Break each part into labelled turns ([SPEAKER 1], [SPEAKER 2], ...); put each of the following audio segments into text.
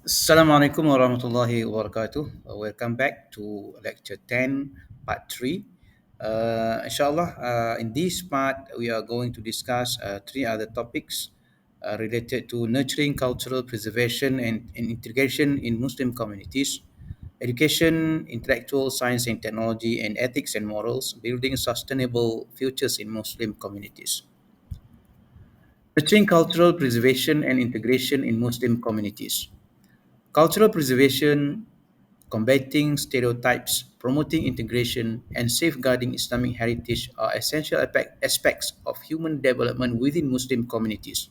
[SPEAKER 1] Assalamualaikum warahmatullahi wabarakatuh. Welcome back to lecture 10, part 3. Inshallah, in this part, we are going to discuss three other topics related to nurturing cultural preservation and integration in Muslim communities, education, intellectual science and technology, and ethics and morals, building sustainable futures in Muslim communities. Nurturing cultural preservation and integration in Muslim communities. Cultural preservation, combating stereotypes, promoting integration, and safeguarding Islamic heritage are essential aspects of human development within Muslim communities.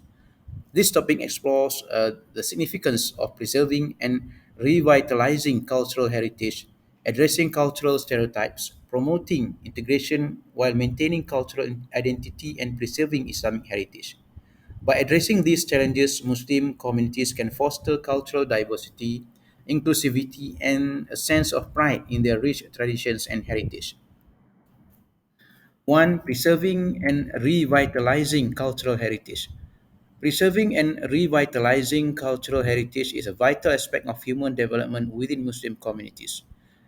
[SPEAKER 1] This topic explores the significance of preserving and revitalizing cultural heritage, addressing cultural stereotypes, promoting integration while maintaining cultural identity and preserving Islamic heritage. By addressing these challenges, Muslim communities can foster cultural diversity, inclusivity, and a sense of pride in their rich traditions and heritage. One, preserving and revitalizing cultural heritage. Preserving and revitalizing cultural heritage is a vital aspect of human development within Muslim communities.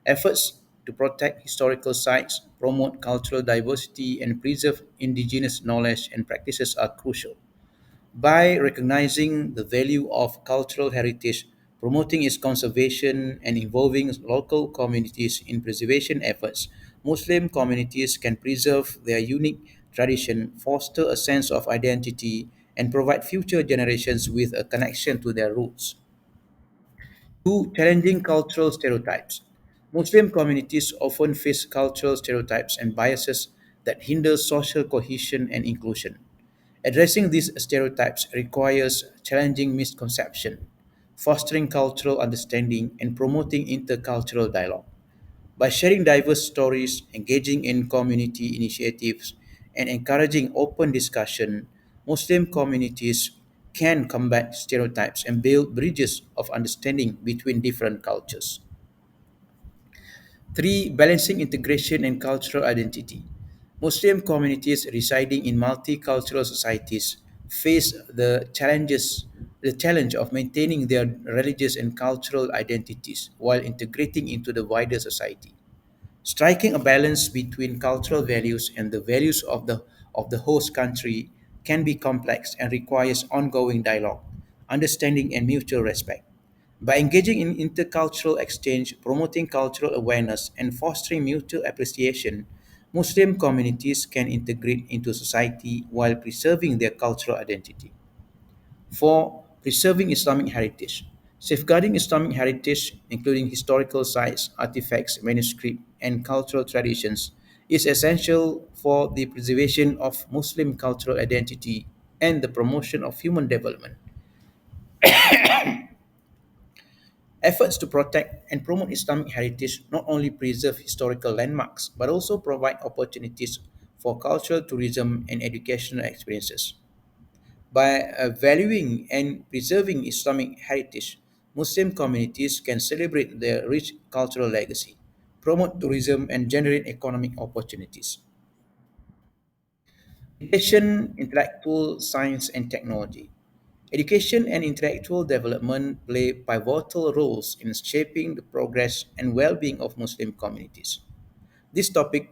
[SPEAKER 1] Efforts to protect historical sites, promote cultural diversity, and preserve indigenous knowledge and practices are crucial. By recognizing the value of cultural heritage, promoting its conservation, and involving local communities in preservation efforts, Muslim communities can preserve their unique tradition, foster a sense of identity, and provide future generations with a connection to their roots. Two, challenging cultural stereotypes. Muslim communities often face cultural stereotypes and biases that hinder social cohesion and inclusion. Addressing these stereotypes requires challenging misconception, fostering cultural understanding, and promoting intercultural dialogue. By sharing diverse stories, engaging in community initiatives, and encouraging open discussion, Muslim communities can combat stereotypes and build bridges of understanding between different cultures. Three, balancing integration and cultural identity. Muslim communities residing in multicultural societies face the challenge of maintaining their religious and cultural identities while integrating into the wider society. Striking a balance between cultural values and the values of the host country can be complex and requires ongoing dialogue, understanding, and mutual respect. By engaging in intercultural exchange, promoting cultural awareness, and fostering mutual appreciation, Muslim communities can integrate into society while preserving their cultural identity. 4. Preserving Islamic heritage. Safeguarding Islamic heritage, including historical sites, artifacts, manuscripts, and cultural traditions, is essential for the preservation of Muslim cultural identity and the promotion of human development. Efforts to protect and promote Islamic heritage not only preserve historical landmarks but also provide opportunities for cultural tourism and educational experiences. By valuing and preserving Islamic heritage, Muslim communities can celebrate their rich cultural legacy, promote tourism, and generate economic opportunities. Education, intellectual science, and technology. Education and intellectual development play pivotal roles in shaping the progress and well being of Muslim communities. This topic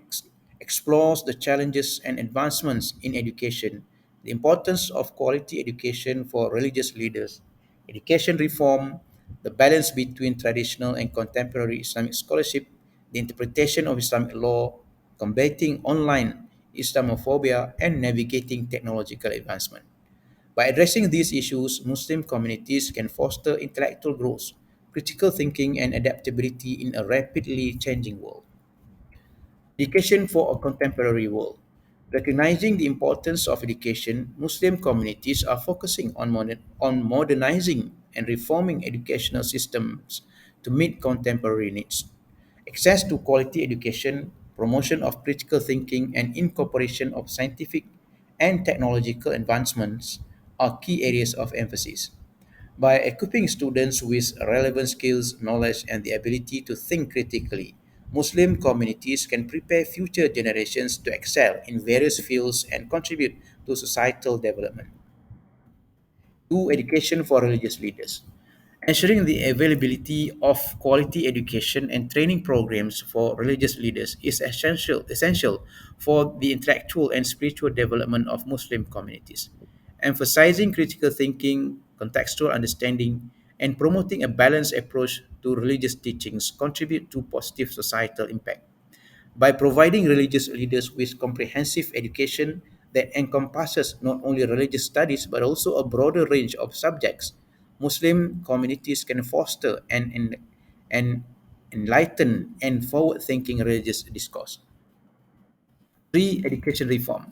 [SPEAKER 1] explores the challenges and advancements in education, the importance of quality education for religious leaders, education reform, the balance between traditional and contemporary Islamic scholarship, the interpretation of Islamic law, combating online Islamophobia, and navigating technological advancement. By addressing these issues, Muslim communities can foster intellectual growth, critical thinking, and adaptability in a rapidly changing world. Education for a contemporary world. Recognizing the importance of education, Muslim communities are focusing on modernizing and reforming educational systems to meet contemporary needs. Access to quality education, promotion of critical thinking, and incorporation of scientific and technological advancements are key areas of emphasis. By equipping students with relevant skills, knowledge, and the ability to think critically, Muslim communities can prepare future generations to excel in various fields and contribute to societal development. Two, education for religious leaders. Ensuring the availability of quality education and training programs for religious leaders is essential for the intellectual and spiritual development of Muslim communities. Emphasizing critical thinking, contextual understanding, and promoting a balanced approach to religious teachings contribute to positive societal impact. By providing religious leaders with comprehensive education that encompasses not only religious studies but also a broader range of subjects, Muslim communities can foster an enlightened and forward thinking religious discourse. Three, education reform.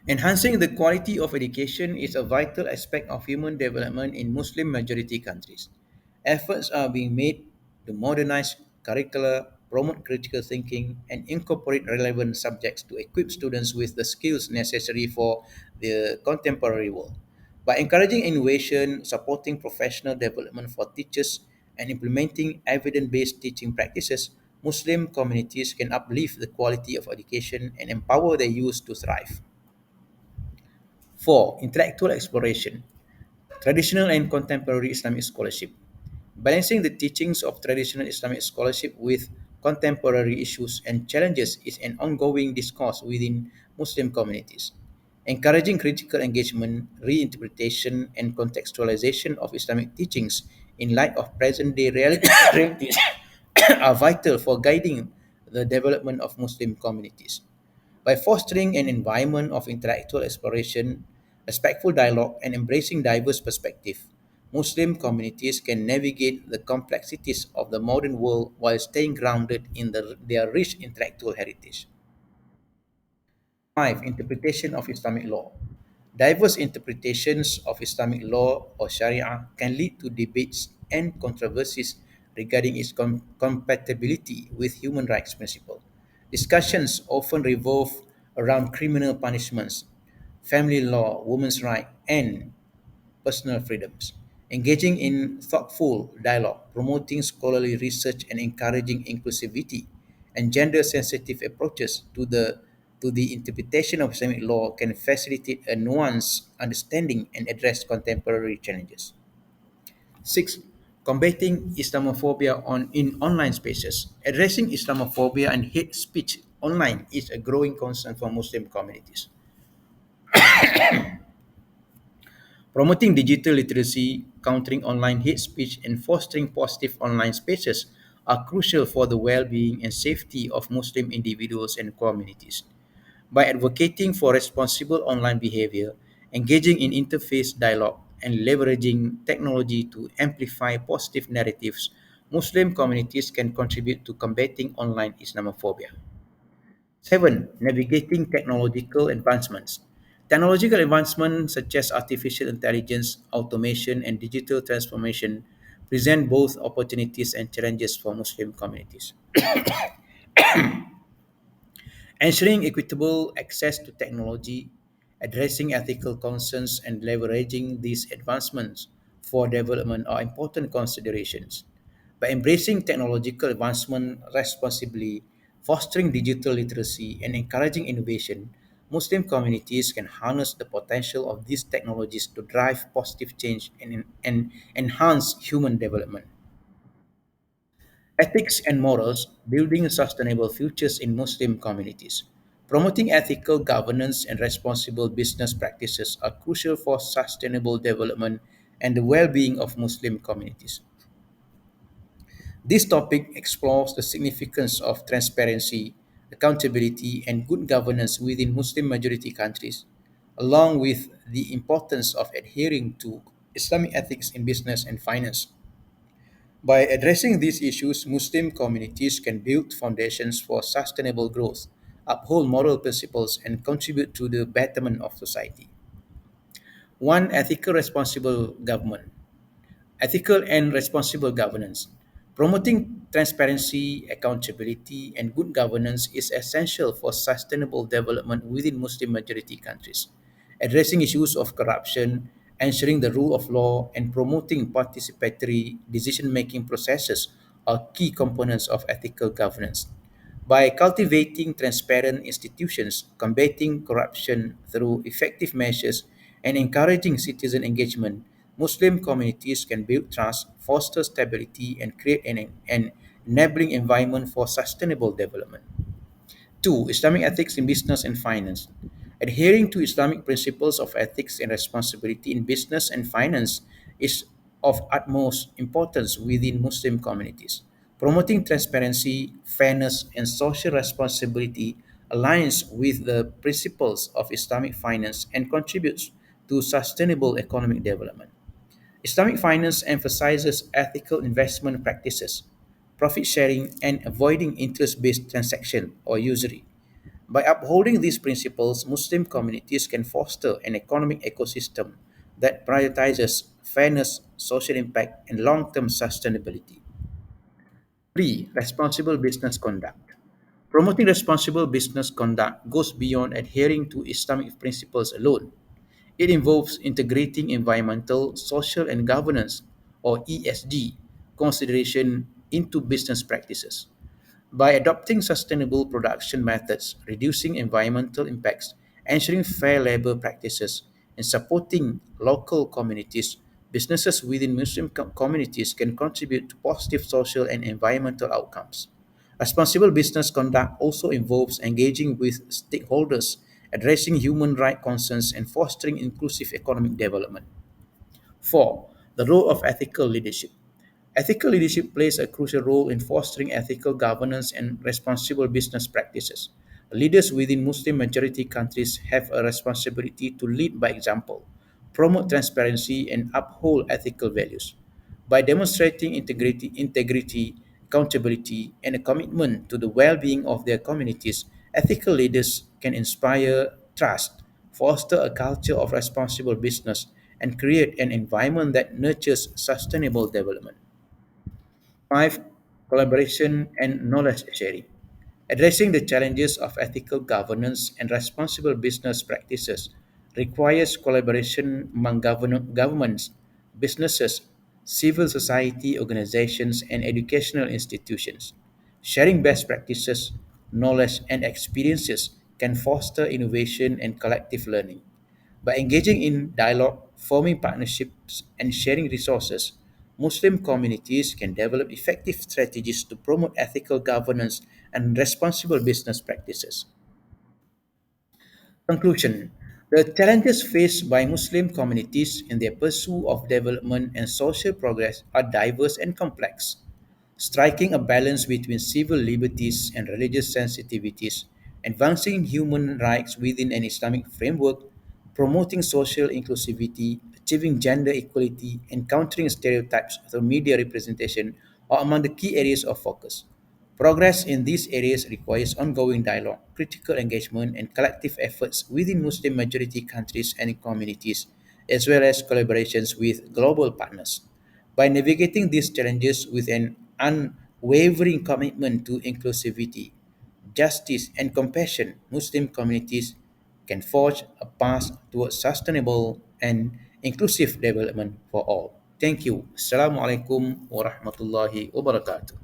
[SPEAKER 1] Enhancing the quality of education is a vital aspect of human development in Muslim majority countries. Efforts are being made to modernize curricula, promote critical thinking, and incorporate relevant subjects to equip students with the skills necessary for the contemporary world. By encouraging innovation, supporting professional development for teachers, and implementing evidence based teaching practices, Muslim communities can uplift the quality of education and empower their youth to thrive. 4. Intellectual exploration. Traditional and contemporary Islamic scholarship. Balancing the teachings of traditional Islamic scholarship with contemporary issues and challenges is an ongoing discourse within Muslim communities. Encouraging critical engagement, reinterpretation, and contextualization of Islamic teachings in light of present day realities are vital for guiding the development of Muslim communities. By fostering an environment of intellectual exploration, respectful dialogue, and embracing diverse perspectives, Muslim communities can navigate the complexities of the modern world while staying grounded in their rich intellectual heritage. 5. Interpretation of Islamic law. Diverse interpretations of Islamic law or Sharia can lead to debates and controversies regarding its compatibility with human rights principles. Discussions often revolve around criminal punishments, family law, women's rights, and personal freedoms. Engaging in thoughtful dialogue, promoting scholarly research, and encouraging inclusivity and gender sensitive approaches to the interpretation of Islamic law can facilitate a nuanced understanding and address contemporary challenges. 6. Combating Islamophobia in online spaces. Addressing Islamophobia and hate speech online is a growing concern for Muslim communities. Promoting digital literacy, countering online hate speech, and fostering positive online spaces are crucial for the well being and safety of Muslim individuals and communities. By advocating for responsible online behavior, engaging in interface dialogue, and leveraging technology to amplify positive narratives, Muslim communities can contribute to combating online Islamophobia. 7. Navigating technological advancements. Technological advancements such as artificial intelligence, automation, and digital transformation present both opportunities and challenges for Muslim communities. Ensuring equitable access to technology, addressing ethical concerns, and leveraging these advancements for development are important considerations. By embracing technological advancement responsibly, fostering digital literacy, and encouraging innovation, Muslim communities can harness the potential of these technologies to drive positive change and enhance human development. Ethics and morals, building sustainable futures in Muslim communities. Promoting ethical governance and responsible business practices are crucial for sustainable development and the well being of Muslim communities. This topic explores the significance of transparency, accountability, and good governance within Muslim majority countries, along with the importance of adhering to Islamic ethics in business and finance. By addressing these issues, Muslim communities can build foundations for sustainable growth, uphold moral principles, and contribute to the betterment of society. 1. Ethical responsible government. Ethical and responsible governance. Promoting transparency, accountability, and good governance is essential for sustainable development within Muslim majority countries. Addressing issues of corruption, ensuring the rule of law, and promoting participatory decision making processes are key components of ethical governance. By cultivating transparent institutions, combating corruption through effective measures, and encouraging citizen engagement, Muslim communities can build trust, foster stability, and create an enabling environment for sustainable development. Two, Islamic ethics in business and finance. Adhering to Islamic principles of ethics and responsibility in business and finance is of utmost importance within Muslim communities. Promoting transparency, fairness, and social responsibility aligns with the principles of Islamic finance and contributes to sustainable economic development. Islamic finance emphasizes ethical investment practices, profit sharing, and avoiding interest based transaction or usury. By upholding these principles, Muslim communities can foster an economic ecosystem that prioritizes fairness, social impact, and long term sustainability. 3. Responsible business conduct. Promoting responsible business conduct goes beyond adhering to Islamic principles alone. It involves integrating environmental, social, and governance, or ESG, consideration into business practices. By adopting sustainable production methods, reducing environmental impacts, ensuring fair labor practices, and supporting local communities, businesses within Muslim communities can contribute to positive social and environmental outcomes. Responsible business conduct also involves engaging with stakeholders, addressing human rights concerns, and fostering inclusive economic development. 4. The role of ethical leadership. Ethical leadership plays a crucial role in fostering ethical governance and responsible business practices. Leaders within Muslim majority countries have a responsibility to lead by example, promote transparency, and uphold ethical values. By demonstrating integrity, accountability, and a commitment to the well being of their communities, ethical leaders can inspire trust, foster a culture of responsible business, and create an environment that nurtures sustainable development. 5. Collaboration and knowledge sharing. Addressing the challenges of ethical governance and responsible business practices requires collaboration among governments, businesses, civil society organizations, and educational institutions. Sharing best practices, knowledge, and experiences can foster innovation and collective learning. By engaging in dialogue, forming partnerships, and sharing resources, Muslim communities can develop effective strategies to promote ethical governance and responsible business practices. Conclusion. The challenges faced by Muslim communities in their pursuit of development and social progress are diverse and complex. Striking a balance between civil liberties and religious sensitivities, advancing human rights within an Islamic framework, promoting social inclusivity, achieving gender equality, and countering stereotypes through media representation are among the key areas of focus. Progress in these areas requires ongoing dialogue, critical engagement, and collective efforts within Muslim majority countries and communities, as well as collaborations with global partners. By navigating these challenges with an unwavering commitment to inclusivity, justice, and compassion, Muslim communities can forge a path towards sustainable and inclusive development for all. Thank you. Assalamualaikum warahmatullahi wabarakatuh.